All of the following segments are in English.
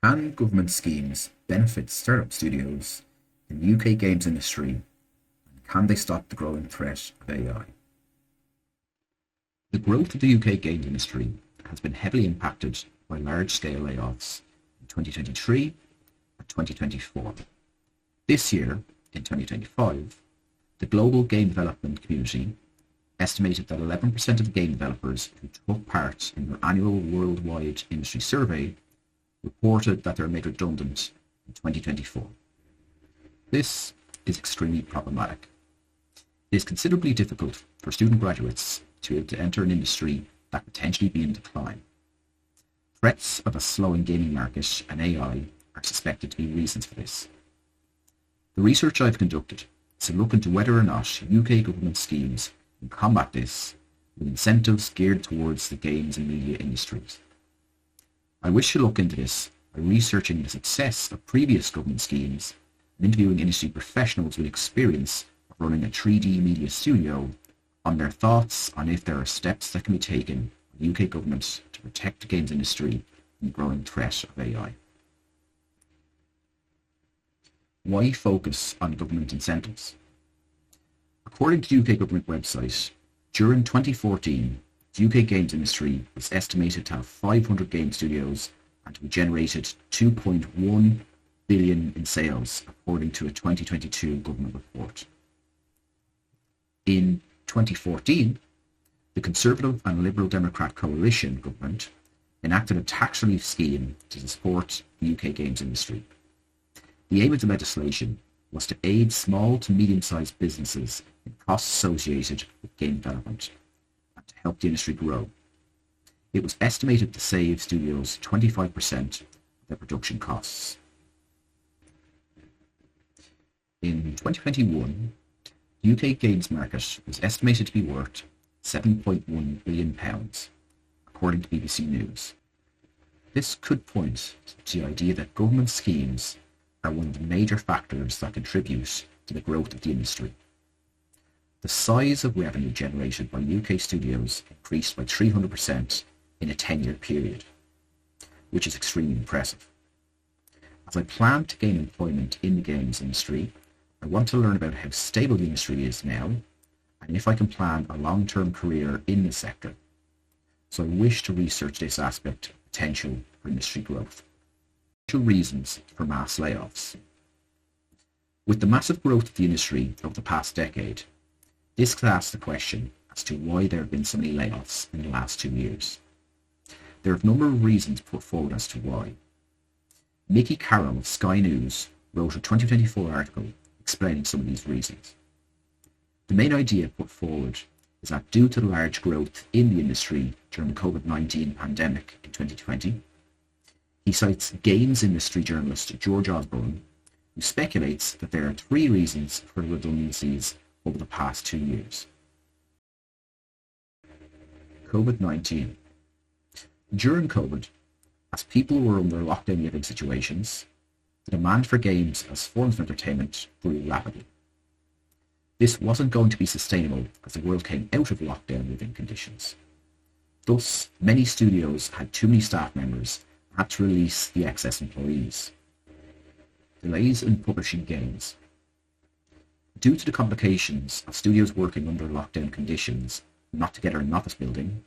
Can government schemes benefit startup studios in the UK games industry, and can they stop the growing threat of AI? The growth of the UK games industry has been heavily impacted by large-scale layoffs in 2023 and 2024. This year, in 2025, the global game development community estimated that 11% of game developers who took part in their annual worldwide industry survey reported that they were made redundant in 2024. This is extremely problematic. It is considerably difficult for student graduates to be able to enter an industry that could potentially be in decline. Threats of a slowing gaming market and AI are suspected to be reasons for this. The research I've conducted is to look into whether or not UK government schemes can combat this with incentives geared towards the games and media industries. I wish to look into this by researching the success of previous government schemes and interviewing industry professionals with experience of running a 3D media studio on their thoughts on if there are steps that can be taken by the UK government to protect the games industry from the growing threat of AI. Why focus on government incentives? According to the UK government website, during 2014, the UK games industry was estimated to have 500 game studios and to have generated 2.1 billion in sales, according to a 2022 government report. In 2014, the Conservative and Liberal Democrat coalition government enacted a tax relief scheme to support the UK games industry. The aim of the legislation was to aid small to medium-sized businesses in costs associated with game development and to help the industry grow. It was estimated to save studios 25% of their production costs. In 2021, the UK games market was estimated to be worth £7.1 billion, according to BBC News. This could point to the idea that government schemes are one of the major factors that contribute to the growth of the industry. The size of revenue generated by UK studios increased by 300% in a 10-year period, which is extremely impressive. As I plan to gain employment in the games industry, I want to learn about how stable the industry is now and if I can plan a long-term career in the sector. So I wish to research this aspect of potential for industry growth. Reasons for mass layoffs. With the massive growth of the industry over the past decade, this could ask the question as to why there have been so many layoffs in the last 2 years. There are a number of reasons put forward as to why. Mickey Carroll of Sky News wrote a 2024 article explaining some of these reasons. The main idea put forward is that due to the large growth in the industry during the COVID-19 pandemic in 2020, he cites games industry journalist George Osborne, who speculates that there are 3 reasons for the redundancies over the past 2 years. COVID-19. During COVID, as people were under lockdown living situations, the demand for games as forms of entertainment grew rapidly. This wasn't going to be sustainable as the world came out of lockdown living conditions. Thus, many studios had too many staff members and had to release the excess employees. Delays in publishing games. Due to the complications of studios working under lockdown conditions, not together in an office building,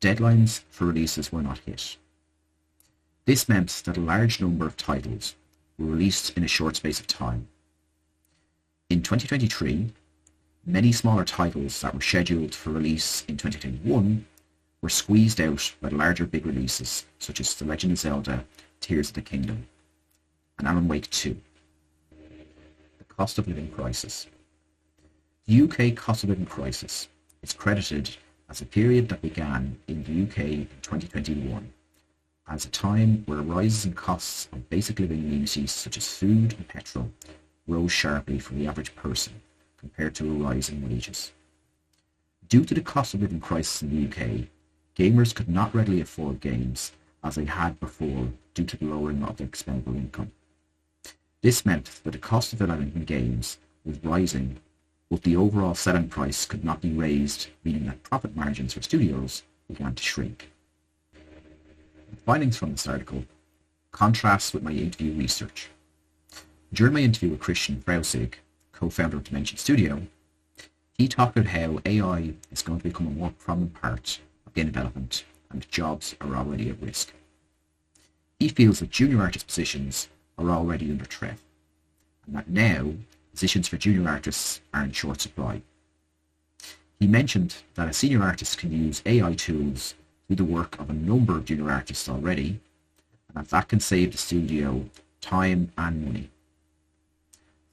deadlines for releases were not hit. This meant that a large number of titles were released in a short space of time. In 2023, many smaller titles that were scheduled for release in 2021 were squeezed out by larger big releases such as The Legend of Zelda: Tears of the Kingdom and Alan Wake 2. The cost of living crisis. The UK cost of living crisis is credited as a period that began in the UK in 2021 as a time where rises in costs of basic living amenities such as food and petrol rose sharply for the average person compared to a rise in wages. Due to the cost of living crisis in the UK, gamers could not readily afford games as they had before due to the lowering of their expendable income. This meant that the cost of developing games was rising, but the overall selling price could not be raised, meaning that profit margins for studios began to shrink. The findings from this article contrasts with my interview research. During my interview with Christian Freusig, co-founder of Dimension Studio, he talked about how AI is going to become a more prominent part of game development and jobs are already at risk. He feels that junior artist positions are already under threat, and that now positions for junior artists are in short supply. He mentioned that a senior artist can use AI tools to do the work of a number of junior artists already, and that can save the studio time and money.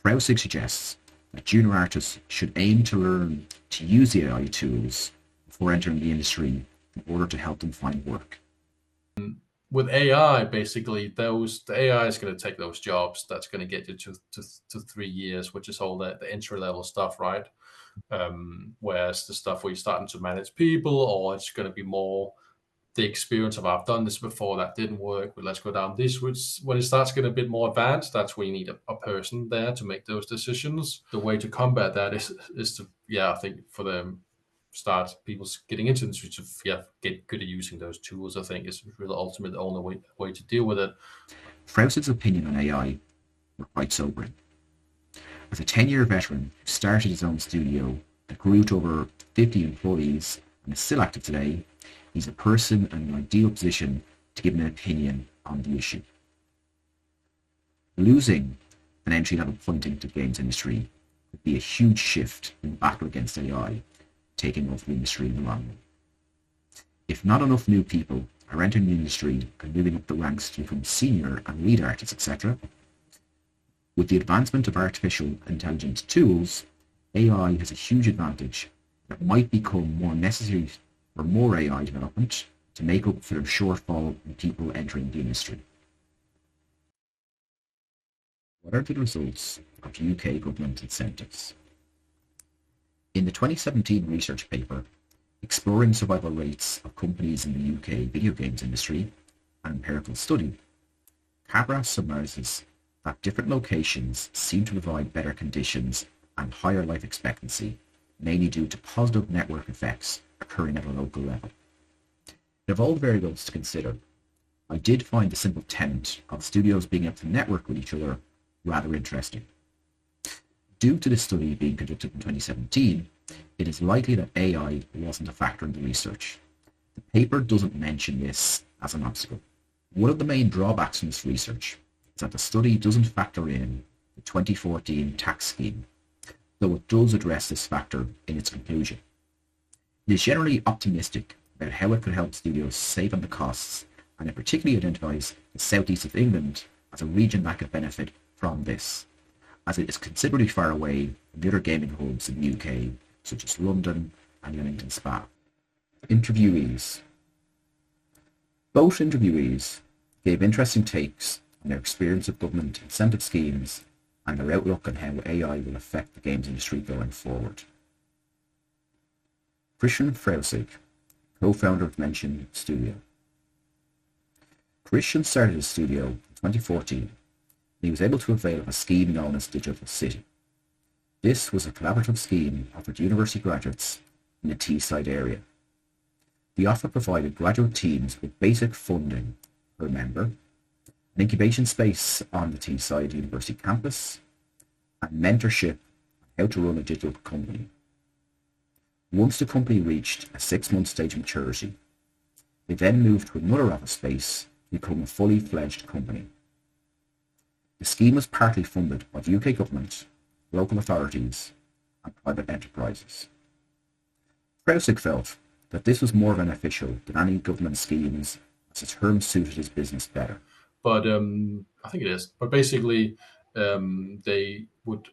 Freusig suggests that junior artists should aim to learn to use the AI tools before entering the industry in order to help them find work. With AI, basically, the AI is going to take those jobs. That's going to get you to 3 years, which is all the entry level stuff, right? Whereas the stuff where you're starting to manage people, or it's going to be more the experience of I've done this before, that didn't work, but let's go down this route. When it starts getting a bit more advanced, that's where you need a person there to make those decisions. The way to combat that is to, I think for them, start people getting into the industry to get good at using those tools. I think is really ultimately the only way to deal with it. Freusig's opinion on AI were quite sobering. As a 10-year veteran who started his own studio that grew to over 50 employees and is still active today, he's a person in an ideal position to give an opinion on the issue. Losing an entry-level point into the games industry would be a huge shift in the battle against AI, taking over the industry in the long run. If not enough new people are entering the industry and moving up the ranks to become senior and lead artists, etc., with the advancement of artificial intelligence tools, AI has a huge advantage that might become more necessary for more AI development to make up for the shortfall in people entering the industry. What are the results of UK government incentives? In the 2017 research paper, Exploring Survival Rates of Companies in the UK Video Games Industry, an empirical study, Cabra summarises that different locations seem to provide better conditions and higher life expectancy, mainly due to positive network effects occurring at a local level. Of all the variables to consider, I did find the simple tenet of studios being able to network with each other rather interesting. Due to this study being conducted in 2017, it is likely that AI wasn't a factor in the research. The paper doesn't mention this as an obstacle. One of the main drawbacks from this research is that the study doesn't factor in the 2014 tax scheme, though it does address this factor in its conclusion. It is generally optimistic about how it could help studios save on the costs, and it particularly identifies the southeast of England as a region that could benefit from this, as it is considerably far away from the other gaming hubs in the UK, such as London and Leamington Spa. Interviewees. Both interviewees gave interesting takes on their experience of government incentive schemes and their outlook on how AI will affect the games industry going forward. Christian Freusig, co-founder of Dimension Studio. Christian started his studio in 2014, and he was able to avail of a scheme known as Digital City. This was a collaborative scheme offered to university graduates in the Teesside area. The offer provided graduate teams with basic funding per member, an incubation space on the Teesside University campus, and mentorship on how to run a digital company. Once the company reached a 6-month stage of maturity, they then moved to another office space to become a fully fledged company. The scheme was partly funded by the UK government, local authorities, and private enterprises. Freusig felt that this was more beneficial than any government schemes, as the terms suited his business better. But I think it is. But basically, they would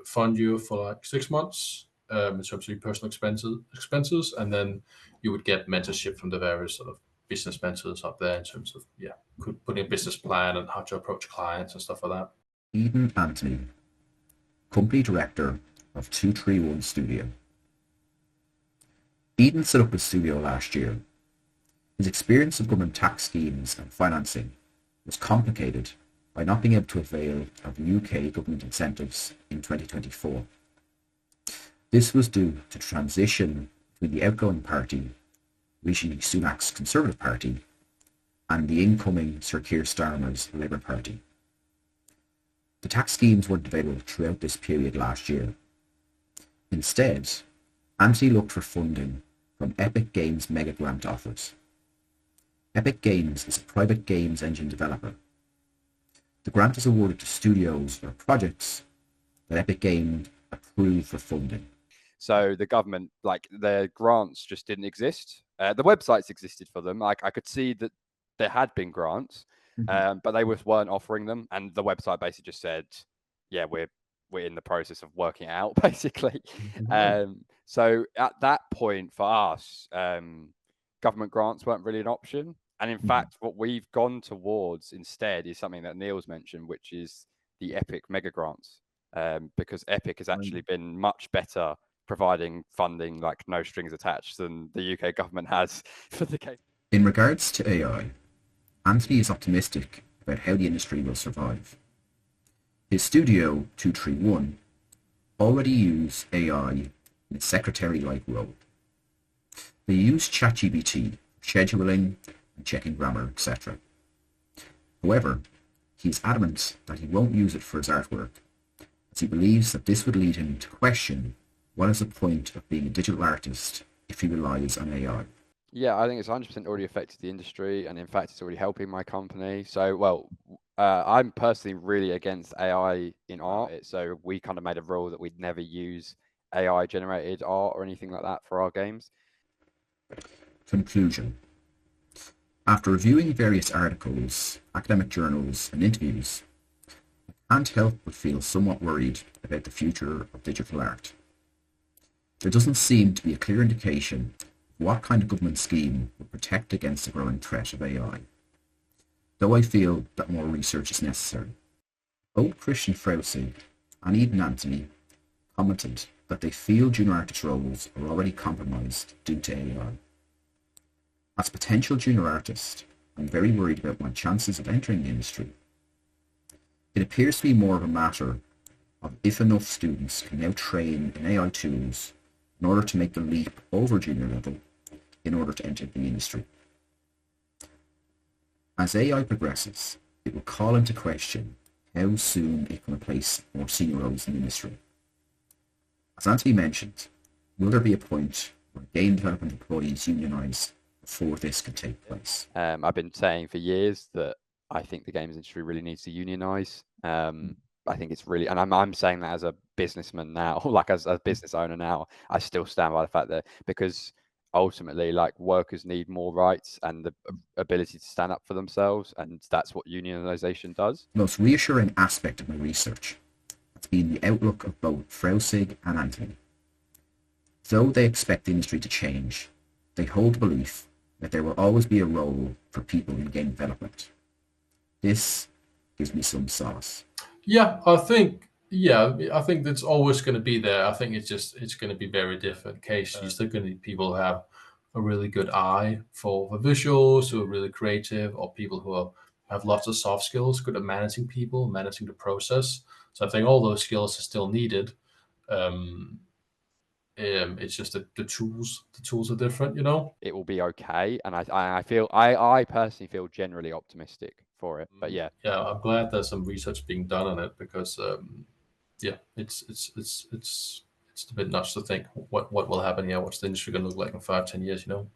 fund you for like 6 months in terms of your personal expenses, and then you would get mentorship from the various sort of business mentors up there in terms of putting a business plan and how to approach clients and stuff like that. Eden Anthony, company director of 231 Studio. Eden set up his studio last year. His experience of government tax schemes and financing was complicated by not being able to avail of UK government incentives in 2024. This was due to transition between the outgoing party, Rishi Sunak's Conservative Party, and the incoming Sir Keir Starmer's Labour Party. The tax schemes were developed throughout this period last year. Instead, Anthony looked for funding from Epic Games mega grant offers. Epic Games is a private games engine developer. The grant is awarded to studios or projects that Epic Games approve for funding. So the government, like, their grants just didn't exist. The websites existed for them. Like, I could see that there had been grants, but they weren't offering them. And the website basically just said, yeah, we're in the process of working it out, basically. So at that point for us, government grants weren't really an option. And in fact, what we've gone towards instead is something that Neil's mentioned, which is the Epic mega grants, because Epic has actually been much better providing funding, like no strings attached, than the UK government has for the case. In regards to AI, Anthony is optimistic about how the industry will survive. His studio, 231, already use AI in a secretary-like role. They use ChatGPT for scheduling and checking grammar, etc. However, he is adamant that he won't use it for his artwork, as he believes that this would lead him to question what is the point of being a digital artist if he relies on AI. Yeah, I think it's 100% already affected the industry, and in fact, it's already helping my company. So, well, I'm personally really against AI in art. So we kind of made a rule that we'd never use AI-generated art or anything like that for our games. Conclusion. After reviewing various articles, academic journals, and interviews, I can't help but feel somewhat worried about the future of digital art. There doesn't seem to be a clear indication of what kind of government scheme will protect against the growing threat of AI, though I feel that more research is necessary. Both Christian Freusig and even Anthony commented that they feel junior artist roles are already compromised due to AI. As a potential junior artist, I'm very worried about my chances of entering the industry. It appears to be more of a matter of if enough students can now train in AI tools in order to make the leap over junior level in order to enter the industry. As AI progresses, it will call into question how soon it can replace more senior roles in the industry. As Anthony mentioned, will there be a point where game development employees unionise before this can take place? I've been saying for years that I think the games industry really needs to unionise. I think it's really, and I'm saying that as a businessman now, like as a business owner now, I still stand by the fact that, because ultimately, like, workers need more rights and the ability to stand up for themselves, and that's what unionization does. The most reassuring aspect of my research has been the outlook of both Freusig and Anthony. Though they expect the industry to change, they hold the belief that there will always be a role for people in game development. This gives me some solace. I think that's always going to be there. I think it's going to be very different case. You're still going to need people who have a really good eye for visuals, who are really creative, or people who have lots of soft skills, good at managing people, managing the process. So I think all those skills are still needed. It's just that the tools are different, you know. It will be okay, and I personally feel generally optimistic for it. But yeah, I'm glad there's some research being done on it, because it's a bit nuts to think what will happen here. What's the industry going to look like in 5-10 years, you know?